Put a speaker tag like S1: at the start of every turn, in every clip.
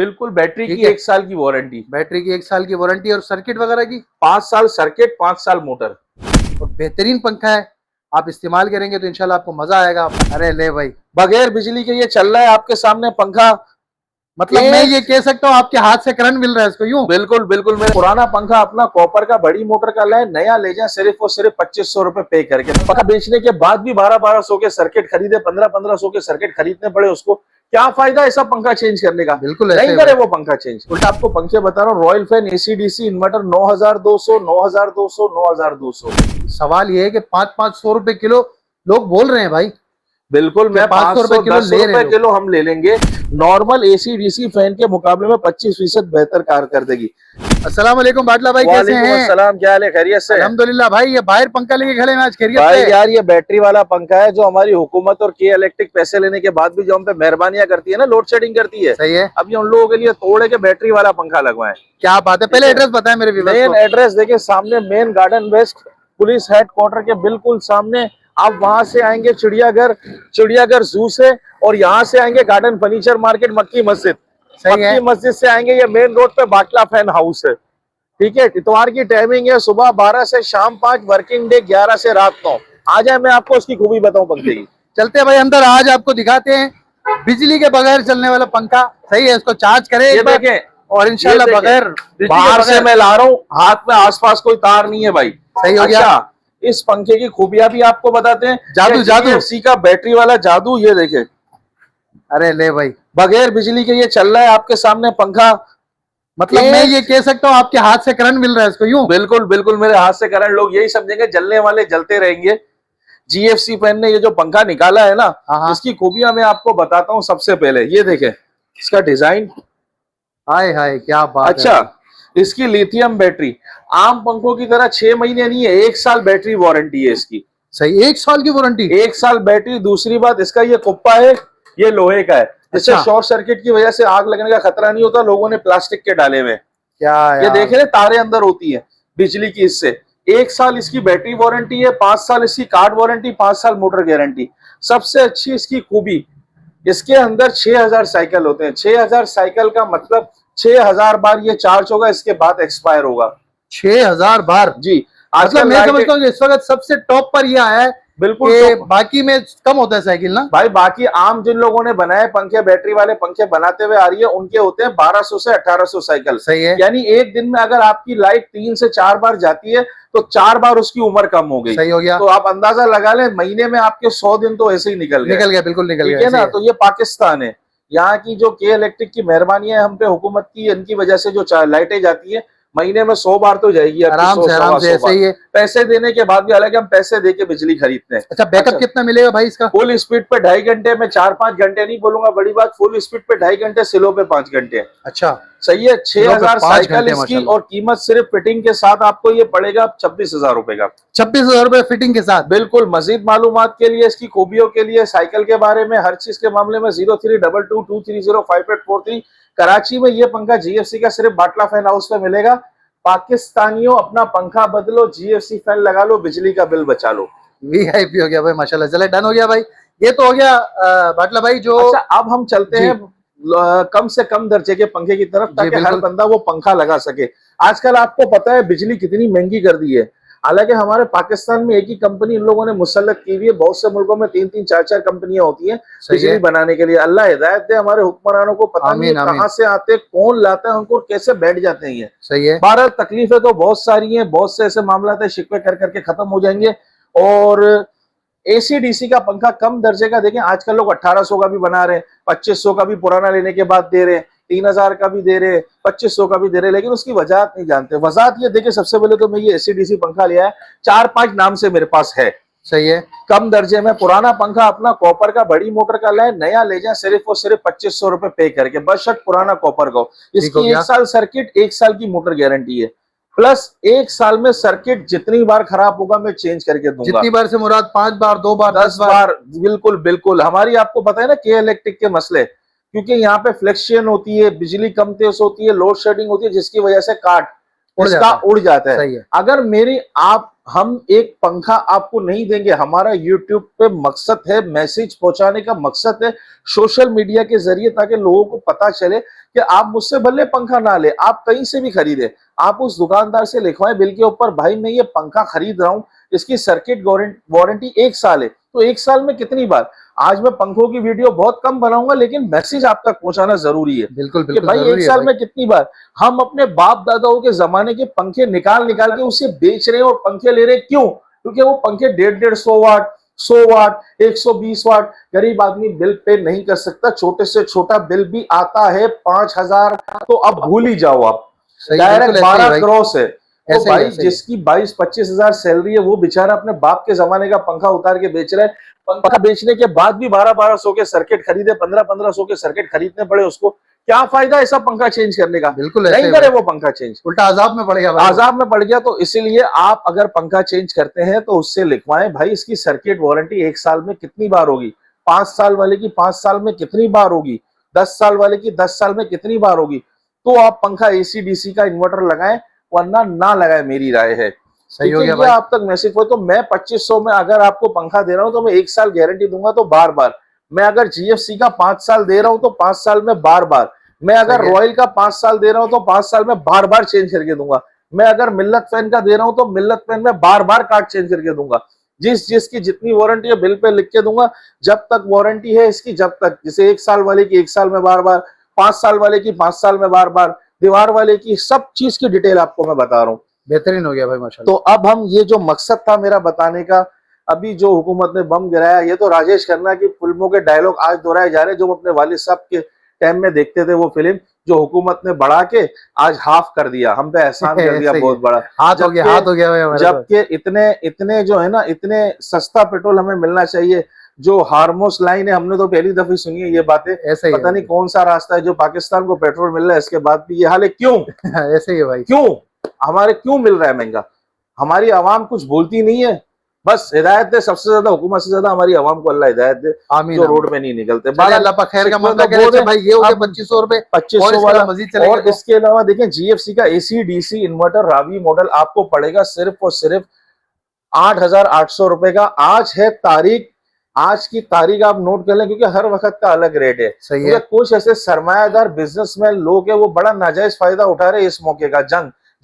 S1: बिल्कुल, बैटरी
S2: ठीक
S1: की
S2: है।
S1: 1 साल की वारंटी।
S2: बैटरी की 1 साल की वारंटी और सर्किट वगैरह की
S1: 5 साल सर्किट, 5 साल मोटर।
S2: और बेहतरीन पंखा है। आप इस्तेमाल करेंगे तो इंशाल्लाह आपको मजा आएगा। अरे ले भाई,
S1: बगैर बिजली के ये चल रहा है आपके सामने पंखा।
S2: मतलब मैं ये कह सकता हूँ आपके हाथ से करंट मिल रहा है इसको यूं।
S1: बिल्कुल बिल्कुल, मेरा पुराना पंखा अपना कॉपर का बड़ी मोटर का लाए, नया ले जाए सिर्फ और सिर्फ 2500 रुपए पे करके। पंखा बेचने के बाद भी 1200 के सर्किट खरीदे, 1500 के सर्किट खरीदने पड़े उसको। क्या फायदा ऐसा पंखा चेंज करने का?
S2: बिल्कुल
S1: नहीं
S2: ऐसे
S1: करे
S2: भाई।
S1: वो पंखा चेंज। उल्टा आपको पंखे बता रहा हूँ, रॉयल फैन, एसी-डीसी, इन्वर्टर 9200, 9200, 9200।
S2: सवाल ये है कि 500 रुपए किलो लोग बोल रहे हैं भाई।
S1: बिल्कुल, मैं
S2: 500 रुपए किलो
S1: 510
S2: ले रहे
S1: रुपए
S2: लोग।
S1: किलो हम ले लेंगे। नॉर्मल एसी डीसी फैन के मुकाबले में 25% बेहतर कार्य कर देगी।
S2: अस्सलाम वालेकुम बाटला भाई, कैसे
S1: वालेकुम
S2: हैं?
S1: अस्सलाम, क्या हाल है? खैरियत से?
S2: अल्हम्दुलिल्लाह भाई। ये बाहर पंखा लेके खड़े हैं आज, खैरियत
S1: भाई
S2: से?
S1: यार, ये बैटरी वाला पंखा है जो हमारी हुकूमत और के इलेक्ट्रिक पैसे लेने के बाद भी जो हम पे मेहरबानियां करती है ना, लोड शेडिंग करती है।
S2: सही है।
S1: अभी उन लोगों के लिए तोड़े के बैटरी वाला पंखा लगवाएं।
S2: क्या बात है। पहले एड्रेस बताएं मेरे व्यूअर्स
S1: मेन
S2: को।
S1: एड्रेस देखिए, सामने main garden waste police headquarter के बिल्कुल सामने। आप वहां से आएंगे चिड़ियाघर जू से, और यहाँ से आएंगे गार्डन फर्नीचर मार्केट, मक्की मस्जिद।
S2: सही है।
S1: मक्की मस्जिद से आएंगे, ये मेन रोड पे बाटला फैन हाउस है। ठीक है, इतवार की टाइमिंग है सुबह 12 से शाम 5, वर्किंग डे 11 से रात 9। आ जाए, मैं आपको उसकी खूबी बताऊं पंखे की।
S2: चलते हैं भाई अंदर, आज आपको दिखाते हैं बिजली के बगैर चलने वाला पंखा। सही है, इसको चार्ज करें
S1: ये
S2: एक बार
S1: देखें,
S2: और इंशाल्लाह
S1: ये
S2: बगैर
S1: देखें,
S2: बिजली के
S1: बाहर से
S2: बगैर।
S1: मैं ला रहा हूँ, हाथ में आसपास कोई तार नहीं है भाई।
S2: सही हो गया।
S1: अच्छा, इस पंखे की खूबियां भी आपको बताते हैं।
S2: जादू जादू।
S1: GFC का बैटरी वाला जादू, ये देखें,
S2: अरे ले भाई,
S1: बगैर बिजली के ये चल रहा है आपके सामने पंखा।
S2: मतलब मैं ये कह सकता हूँ आपके हाथ से करंट मिल रहा है इसको यूं।
S1: बिल्कुल बिल्कुल, मेरे हाथ से करंट, लोग यही समझेंगे जलने वाले जलते रहेंगे। GFC फैन ने ये जो पंखा निकाला है ना,
S2: हाँ।
S1: इसकी खूबियां मैं आपको बताता हूँ। सबसे पहले ये देखें, इसका डिजाइन।
S2: हाय हाय, क्या बात है।
S1: अच्छा, इसकी लिथियम बैटरी। आम पंखों की तरह 6 महीने नहीं है, 1 साल बैटरी वारंटी है इसकी।
S2: सही, 1 साल की वारंटी।
S1: 1 साल बैटरी। दूसरी बात, इसका ये कुप्पा है, ये लोहे का है, जिससे
S2: अच्छा।
S1: शॉर्ट सर्किट की वजह से आग लगने का खतरा नहीं होता। लोगों ने प्लास्टिक के डाले हुए,
S2: क्या
S1: ये
S2: यार।
S1: देखे ना, तारे अंदर होती है बिजली की। इससे 1 साल इसकी बैटरी वारंटी है, 5 साल इसकी कार्ड वारंटी, 5 साल मोटर गारंटी। सबसे अच्छी इसकी खूबी, इसके अंदर 6000 साइकिल होते हैं। 6000 साइकिल का मतलब 6000 बार ये चार्ज होगा, इसके बाद एक्सपायर होगा।
S2: 6000 बार
S1: जी,
S2: मतलब
S1: आजकल
S2: मैं समझता हूँ इस वक्त सबसे टॉप पर ये आया है।
S1: बिल्कुल
S2: कि
S1: तो
S2: बाकी में कम होता है साइकिल ना
S1: भाई। बाकी आम जिन लोगों ने बनाए पंखे, बैटरी वाले पंखे बनाते हुए आ रही है, उनके होते हैं 1200 से 1800 साइकिल।
S2: सही है।
S1: यानी एक दिन में अगर आपकी लाइट 3 से 4 बार जाती है, तो 4 बार उसकी उम्र कम हो गई।
S2: सही हो गया।
S1: तो आप अंदाजा लगा लें, महीने में आपके 100 दिन तो ऐसे ही निकल गए।
S2: बिल्कुल निकल गया।
S1: ठीक है ना। तो ये पाकिस्तान है, यहाँ की जो के इलेक्ट्रिक की मेहरबानी है हम पे, हुकूमत की, इनकी वजह से जो लाइटें जाती है, महीने में 100 बार तो जाएगी आपकी।
S2: आराम से ऐसे ही है।
S1: पैसे देने के बाद भी, हालांकि हम पैसे दे के बिजली खरीदते हैं।
S2: अच्छा, बैकअप कितना मिलेगा भाई इसका?
S1: फुल स्पीड पे 2.5 घंटे में, 4-5 घंटे नहीं बोलूंगा, बड़ी बात, फुल स्पीड पे 2.5 घंटे, स्लो पे 5 घंटे।
S2: अच्छा,
S1: सही है। 6000 साइकिल इसकी,
S2: माशाल्लाह।
S1: और कीमत सिर्फ फिटिंग के साथ आपको ये पड़ेगा 26,000 रुपए का।
S2: 26,000 रुपए फिटिंग के साथ।
S1: बिल्कुल। मजीद मालूमात के लिए, इसकी खूबियों के लिए, साइकिल के बारे में, हर चीज के मामले में 0322230543। कराची में ये पंखा GFC का सिर्फ बाटला फैन हाउस में मिलेगा। पाकिस्तानियों, अपना पंखा बदलो, GFC फैन लगा लो, बिजली का बिल बचा लो।
S2: VIP हो गया भाई, माशाल्लाह। चले, डन हो गया भाई। ये तो हो गया बाटला भाई जो।
S1: अच्छा, अब हम चलते हैं कम से कम दर्जे के पंखे की तरफ, ताकि हर बंदा वो पंखा लगा सके। आजकल आपको पता है बिजली कितनी महंगी कर दी है। हालांकि हमारे पाकिस्तान में एक ही कंपनी इन लोगों ने मुसल्लत की हुई है, बहुत से मुल्कों में 3-3, 4-4 कंपनियां होती हैं बिजली बनाने के लिए। अल्लाह हिदायत दे हमारे हुक्मरानों को, पता नहीं कहां से आते, कौन लाता है उनको, कैसे बैठ जाते हैं ये।
S2: सही है।
S1: 12 तकलीफें तो बहुत सारी हैं, बहुत से ऐसे मामला है, शिकवे कर करके खत्म हो जाएंगे। और AC-DC का पंखा कम दर्जे का देखें, आजकल लोग 1800 का भी बना रहे हैं, 2500 का भी पुराना लेने के बाद दे रहे हैं, 3000 का भी दे रहे हैं, 2500 का भी दे रहे हैं, लेकिन उसकी वजह नहीं जानते। वजह ये देखिए, सबसे पहले तो मैं ये AC-DC पंखा लिया है, 4-5 नाम से मेरे पास है।
S2: सही है।
S1: कम दर्जे में पुराना पंखा अपना कॉपर का बड़ी मोटर का लाए, नया ले जाए सिर्फ और सिर्फ 2500 रुपए पे करके, बशर्त पुराना कॉपर का। इसकी 1 साल सर्किट, 1 साल की मोटर गारंटी है, प्लस 1 साल में सर्किट जितनी बार खराब होगा मैं चेंज करके दूंगा।
S2: जितनी बार से मुराद, 5 बार, 2 बार,
S1: 10 बार। बिल्कुल बिल्कुल। हमारी आपको पता है ना के इलेक्ट्रिक के मसले, क्योंकि यहाँ पे फ्लेक्शन होती है, बिजली कम तेज होती है, लोड शेडिंग होती है, जिसकी वजह से काट इसका उड़ जाता है।
S2: सही है।
S1: अगर मेरी आप हम एक पंखा आपको नहीं देंगे। हमारा यूट्यूब पे मकसद है, मैसेज पहुंचाने का मकसद है सोशल मीडिया के जरिए, ताकि लोगों को पता चले कि आप मुझसे भले पंखा ना ले, आप कहीं से भी खरीदे, आप उस दुकानदार से लिखवाएं बिल के ऊपर, भाई मैं ये पंखा खरीद रहा हूँ, इसकी सर्किट वारंटी 1 साल है। तो 1 साल में कितनी बार, आज मैं पंखों की वीडियो बहुत कम बनाऊंगा, लेकिन मैसेज आप तक पहुंचाना जरूरी है
S2: बिल्कुल
S1: कि
S2: बिल्कुल
S1: भाई
S2: जरूरी
S1: 1 साल
S2: है
S1: में कितनी बार हम अपने बाप दादाओं के जमाने के पंखे निकाल निकाल के उसे बेच रहे हैं और पंखे ले रहे हैं। क्यों? क्योंकि वो पंखे 150 वाट, 100 वाट, 120 वाट, गरीब आदमी बिल पे नहीं कर सकता। छोटे से छोटा बिल भी आता है 5,000, तो अब भूल ही जाओ आप, डायरेक्ट 12 क्रॉस है। तो भाई जिसकी 22-25 हजार सैलरी है, वो बेचारा अपने बाप के जमाने का पंखा उतार के बेच रहा है। पंखा बेचने के बाद भी 1200 के सर्किट खरीदे, 1500 के सर्किट खरीदने पड़े उसको। क्या फायदा ऐसा पंखा चेंज करने का?
S2: बिल्कुल
S1: नहीं करे वो पंखा चेंज,
S2: उल्टा आजाब में पड़ गया,
S1: आजाब में पड़ गया। तो इसीलिए आप अगर पंखा चेंज करते हैं तो उससे लिखवाएं भाई इसकी सर्किट वारंटी 1 साल में कितनी बार होगी, 5 साल वाले की 5 साल में कितनी बार होगी, 10 साल वाले की 10 साल में कितनी बार होगी। तो आप पंखा एसी डीसी का इन्वर्टर लगाएं, वरना ना लगाए, मेरी राय है।
S2: सही हो गया
S1: भाई, आप तक मैसेज हो। तो मैं 2500 में अगर आपको पंखा दे रहा हूं तो मैं 1 साल गारंटी दूंगा, तो बार बार। मैं अगर जीएफसी का 5 साल दे रहा हूं तो 5 साल में बार बार। मैं अगर रॉयल का 5 साल दे रहा हूं तो 5 साल में बार बार चेंज करके दूंगा। मैं अगर मिल्लत फैन का दे रहा हूं तो मिल्लत फैन में बार बार कार्ड चेंज करके दूंगा। जिसकी जितनी वारंटी है बिल पे लिख के दूंगा, जब तक वारंटी है इसकी, जब तक, जैसे 1 साल वाले की 1 साल में बार बार, 5 साल वाले की 5 साल में बार बार, दीवार वाले की, सब चीज की डिटेल आपको मैं बता रहा हूँ।
S2: बेहतरीन हो गया भाई माशाल्लाह।
S1: तो अब हम, ये जो मकसद था मेरा बताने का, अभी जो हुकूमत ने बम गिराया, ये तो राजेश खन्ना की फिल्मों के डायलॉग आज दोहराए जा रहे हैं, जो अपने वालिद साहब के टाइम में देखते थे वो फिल्म, जो हुकूमत ने बढ़ा के आज हाफ कर दिया, हम पे एहसान कर दिया बहुत बड़ा।
S2: हाथ हो गया भाई।
S1: जबकि इतने इतने जो है ना, इतने सस्ता पेट्रोल हमें मिलना चाहिए। जो हार्मोस लाइन है, हमने तो पहली दफे सुनी है ये बातें,
S2: ऐसे ही
S1: पता नहीं कौन सा रास्ता है जो पाकिस्तान को पेट्रोल मिल रहा है, इसके बाद भी ये हाल है। क्यों?
S2: ऐसे ही है भाई।
S1: क्यों हमारे क्यों मिल रहा है महंगा? हमारी आवाम कुछ बोलती नहीं है। बस हिदायत दे सबसे ज्यादा, हुकूमत से ज्यादा हमारी आवाम को अल्लाह हिदायत दे, जो रोड में नहीं निकलते।
S2: अल्लाह पाक खैर का मामला करे भाई। ये हो गया 2500 रुपए,
S1: 2500 वाला
S2: मजीद चलेगा।
S1: और इसके अलावा देखें, जीएफसी का AC DC inverter Ravi model आपको पड़ेगा सिर्फ और सिर्फ 8,800 रुपए का। आज है तारीख, आज की तारीख आप नोट कर लें, क्योंकि हर वक्त का अलग रेट है।
S2: सही है।
S1: कुछ ऐसे सरमायादार बिजनेसमैन लोग हैं, वो बड़ा नाजायज फायदा उठा रहे हैं इस मौके का।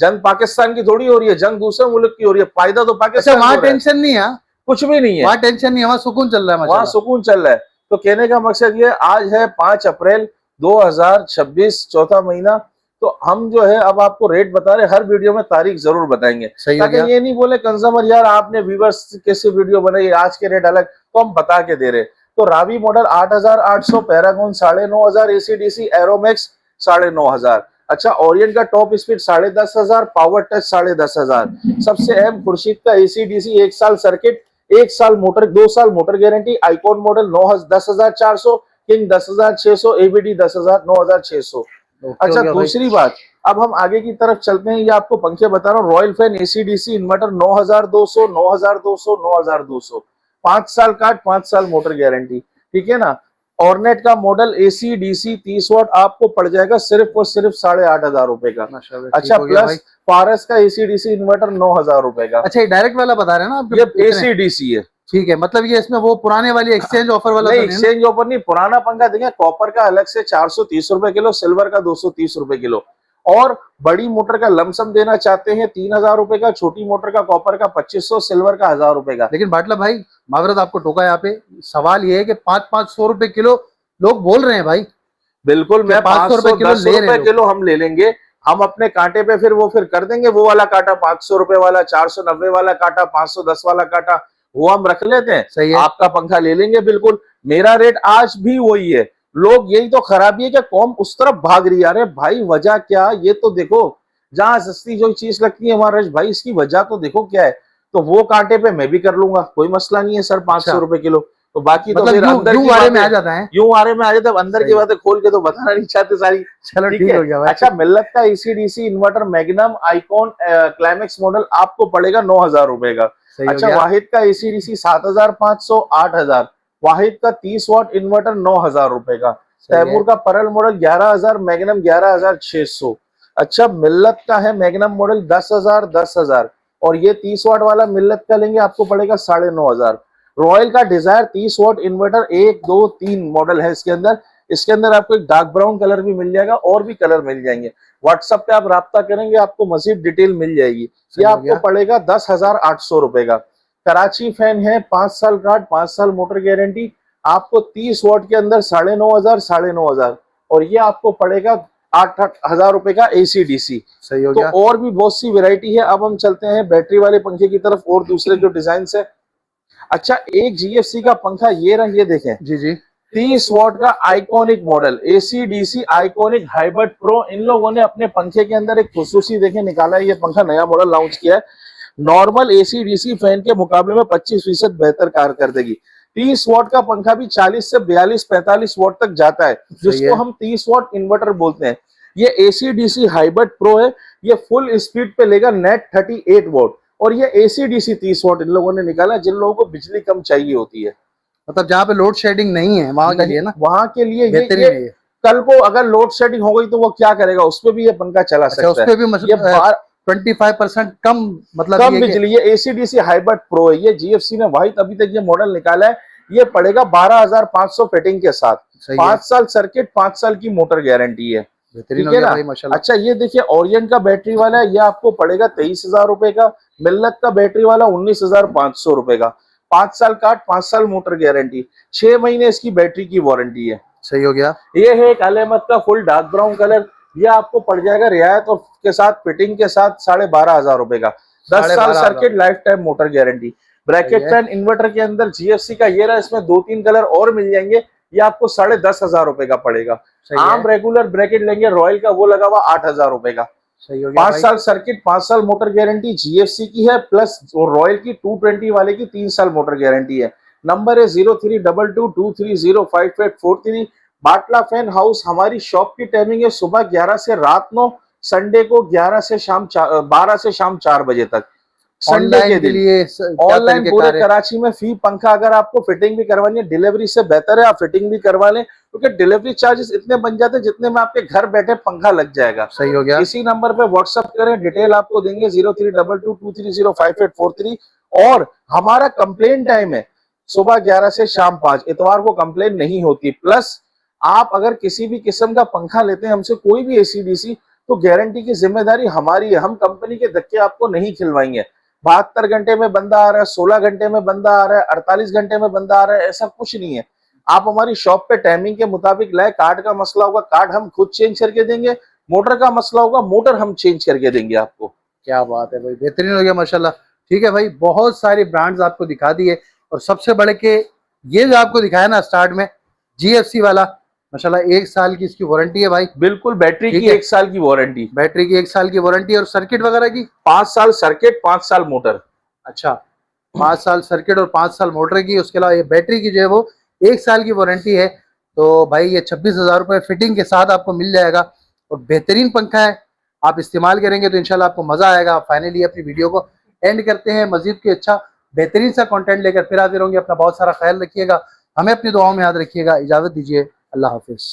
S1: जंग पाकिस्तान की थोड़ी हो रही है, जंग दूसरे मुल्क की हो रही है, फायदा तो पाकिस्तान।
S2: वहां टेंशन नहीं है,
S1: कुछ भी नहीं है
S2: वहां टेंशन नहीं है, वहां सुकून चल रहा है,
S1: वहां सुकून चल रहा है। तो कहने का मकसद ये, आज है 5 अप्रैल 2026, चौथा महीना। तो हम जो है अब आपको रेट बता रहे, हर वीडियो में तारीख जरूर बताएंगे, ताकि ये नहीं बोले कंज्यूमर यार आपने व्यूअर्स कैसे वीडियो बनाई, आज के रेट अलग, तो हम बता के दे रहे। तो रावी मॉडल 8,800, पैरागॉन 9,500, एसीडीसी एरोमैक्स 9,500। अच्छा, ओरिएंट का टॉप स्पीड 10,500, पावर टच 10,500। सबसे अहम खुर्शीद का एसीडीसी 1 साल सर्किट, 1 साल मोटर, 2 साल motor guarantee. Icon model 10,400, king 10,600, ABD 10,000, 9,600। अच्छा, दूसरी बात, अब हम आगे की तरफ चलते हैं। ये आपको पंखे बता रहा हूँ, रॉयल फैन एसीडीसी इन्वर्टर 9,200, 9,200, 9,200, 5 साल काट, 5 साल मोटर गारंटी, ठीक है ना। ऑर्नेट का मॉडल एसीडीसी 30 वाट आपको पड़ जाएगा सिर्फ और सिर्फ 8,500 रुपए का। अच्छा, प्लस पारस का एसीडीसी इन्वर्टर 9,000 रुपए का।
S2: अच्छा, ये डायरेक्ट वाला बता रहे हैं ना आप?
S1: ये एसीडीसी है,
S2: ठीक है। मतलब ये इसमें वो पुराने वाली एक्सचेंज ऑफर वाला
S1: नहीं, एक्सचेंज ऑफर नहीं। पुराना पंखा देखें, कॉपर का अलग से 430 रुपए किलो, सिल्वर का 230 रुपए किलो। और बड़ी मोटर का लमसम देना चाहते हैं 3,000 रुपए का, छोटी मोटर का कॉपर का 2500, सिल्वर का 1,000 रुपए का।
S2: लेकिन बाटला भाई, मावरत आपको टोका यहाँ पे। सवाल ये है कि 500 रुपए किलो लोग बोल रहे हैं भाई।
S1: बिल्कुल, मैं 510 रुपए किलो हम ले लेंगे। हम अपने कांटे पे फिर कर देंगे वो वाला कांटा, 500 रुपए वाला, 490 वाला कांटा, 510 वाला कांटा, वो हम रख लेते हैं।
S2: सही है।
S1: आपका पंखा ले लेंगे बिल्कुल। मेरा रेट आज भी वही है। लोग, यही तो खराबी है कि कौम उस तरफ भाग रही है। अरे भाई, वजह क्या? ये तो देखो, जहां सस्ती जो चीज लगती है हमारा भाई, इसकी वजह तो देखो क्या है। तो वो कांटे पे मैं भी कर लूंगा, कोई मसला नहीं है सर, 500 रुपए किलो। तो बाकी
S2: मतलब
S1: तो फिर अंदर
S2: यूं आरे में आ जाता है,
S1: यूं आरे में आ जाता है। अंदर की बातें खोल के तो बताना नहीं चाहते सारी।
S2: चलो ठीक हो गया भाई।
S1: अच्छा, मिल्लत का AC DC inverter magnum icon climax model आपको पड़ेगा 9,000 रुपए का। अच्छा, वाहिद का एसीडीसी 7,500, 8,000। वाहिद का 30 वाट इन्वर्टर 9,000 रुपए का। तैमूर का परल मॉडल 11,000, मैग्नम 11,600। अच्छा, मिल्लत का है मैग्नम मॉडल 10,000, 10,000। और ये 30 वाट वाला मिल्लत का लेंगे आपको पड़ेगा 9,500। रॉयल का डिजायर 30 वाट इन्वर्टर 1 2 3 मॉडल है इसके अंदर। इसके अंदर आपको एक डार्क ब्राउन कलर भी मिल जाएगा और भी कलर मिल जाएंगे। व्हाट्सएप पे आप राब्ता करेंगे आपको मजीद डिटेल मिल जाएगी। ये आपको पड़ेगा 10,800 रुपए का। कराची फैन है 5 साल कार्ड 5 साल मोटर गारंटी, आपको 30 वाट के अंदर 9,500 और ये आपको पड़ेगा 8,000 रुपए का एसी डीसी।
S2: सही हो
S1: तो
S2: गया।
S1: और भी बहुत सी वैरायटी है। अब हम चलते हैं बैटरी वाले पंखे की तरफ और दूसरे जो डिजाइन है। अच्छा, एक जीएफसी का पंखा ये रहा, ये देखें
S2: जी जी
S1: 30 वाट का iconic model AC DC iconic hybrid pro. इन लोगों ने अपने पंखे के अंदर एक खुसूसी देखे निकाला है। ये पंखा नया मॉडल लॉन्च किया है। नॉर्मल एसी डीसी फैन के मुकाबले में 25% बेहतर कारकर्दगी। 30 वाट का पंखा भी 40 से 42-45 वाट तक जाता है, जिसको हम 30 वाट इन्वर्टर बोलते हैं। ये एसी डीसी हाइब्रिड प्रो है। ये फुल स्पीड पे लेगा नेट 38 वाट और ये एसी डीसी 30 वाट इन लोगों ने निकाला जिन लोगों को बिजली कम चाहिए होती है।
S2: मतलब जहाँ पे लोड शेडिंग नहीं है वहां के लिए ना,
S1: वहां के लिए
S2: ये
S1: कल को अगर लोड शेडिंग हो गई तो वो क्या करेगा, उस पर भी ये पंखा चला सकता है।
S2: उस पे भी मतलब 25% कम, मतलब
S1: कम बिजली। ये एसीडीसी हाइब्रिड प्रो है। ये जीएफसी ने वाहिद अभी तक ये मॉडल निकाला है। ये पड़ेगा 12,500 फिटिंग के साथ। 5 साल सर्किट 5 साल की मोटर गारंटी है। ठीक है ना। अच्छा, ये देखिए ओरिएंट का बैटरी वाला है। ये आपको पड़ेगा 23,000 रुपए का। मिल्लत का बैटरी वाला 19,500 रुपए का। 5 साल कार्ड 5 साल मोटर गारंटी, 6 महीने इसकी बैटरी की वारंटी है।
S2: सही हो गया।
S1: ये है एक अलेमत का फुल डार्क ब्राउन कलर। ये आपको पड़ जाएगा रियायत और के साथ फिटिंग के साथ 12,500 रुपए का। 10 साल circuit life time motor guarantee. Bracket fan inverter के अंदर जीएफसी का ये रहा। इसमें 2-3 कलर और मिल जाएंगे। ये आपको 10,500 रुपए का पड़ेगा। आम रेगुलर ब्रैकेट लेंगे रॉयल का, वो लगा हुआ 8,000 रुपए का। 5 साल सर्किट 5 साल मोटर गारंटी जीएफसी की है, प्लस रॉयल की 220 वाले की 3 साल मोटर गारंटी है। नंबर है 0322230543। बाटला फैन हाउस हमारी शॉप की टाइमिंग है सुबह 11 से रात 9, संडे को 12 से शाम 4 बजे तक। संडे के दिन ऑनलाइन पूरे कराची में फी पंखा अगर आपको फिटिंग भी करवानी है, डिलीवरी से बेहतर है आप फिटिंग भी करवा लें, क्योंकि डिलीवरी चार्जेस इतने बन जाते हैं जितने में आपके घर बैठे पंखा लग जाएगा।
S2: सही हो गया।
S1: इसी नंबर पे व्हाट्सएप करें, डिटेल आपको देंगे 0322230543। और हमारा कंप्लेन टाइम है सुबह 11 से शाम 5, इतवार को कंप्लेन नहीं होती। प्लस आप अगर किसी भी किस्म का पंखा लेते हैं हमसे, कोई भी एसी डीसी, तो गारंटी की जिम्मेदारी हमारी है। हम कंपनी के धक्के आपको नहीं खिलवाएंगे। 72 घंटे में बंदा आ रहा है, 16 घंटे में बंदा आ रहा है, 48 घंटे में बंदा आ रहा है, ऐसा कुछ नहीं है। आप हमारी शॉप पे टाइमिंग के मुताबिक लाए। कार्ड का मसला होगा कार्ड हम खुद चेंज करके देंगे, मोटर का मसला होगा मोटर हम चेंज करके देंगे आपको।
S2: क्या बात है भाई, बेहतरीन हो गया माशाल्लाह। ठीक है भाई, बहुत सारी ब्रांड्स आपको दिखा दिए और सबसे बड़े के ये जो आपको दिखाया ना स्टार्ट में जीएफसी वाला, माशाल्लाह 1 साल की इसकी वारंटी है भाई।
S1: बिल्कुल, बैटरी की 1 साल की वारंटी,
S2: बैटरी की 1 साल की वारंटी और सर्किट वगैरह की
S1: 5 साल सर्किट 5 साल मोटर।
S2: अच्छा, 5 साल सर्किट और 5 साल मोटर की। उसके अलावा ये बैटरी की जो है वो 1 साल की वारंटी है। तो भाई ये 26,000 रुपये फिटिंग के साथ आपको मिल जाएगा और बेहतरीन पंखा है। आप इस्तेमाल करेंगे तो इंशाल्लाह आपको मजा आएगा। फाइनली अपनी वीडियो को एंड करते हैं। मजीद के अच्छा बेहतरीन सा कंटेंट लेकर फिर हाजिर होंगे। अपना बहुत सारा ख्याल रखिएगा, हमें अपनी दुआओं में याद रखिएगा। इजाजत दीजिए, अल्लाह हाफिज।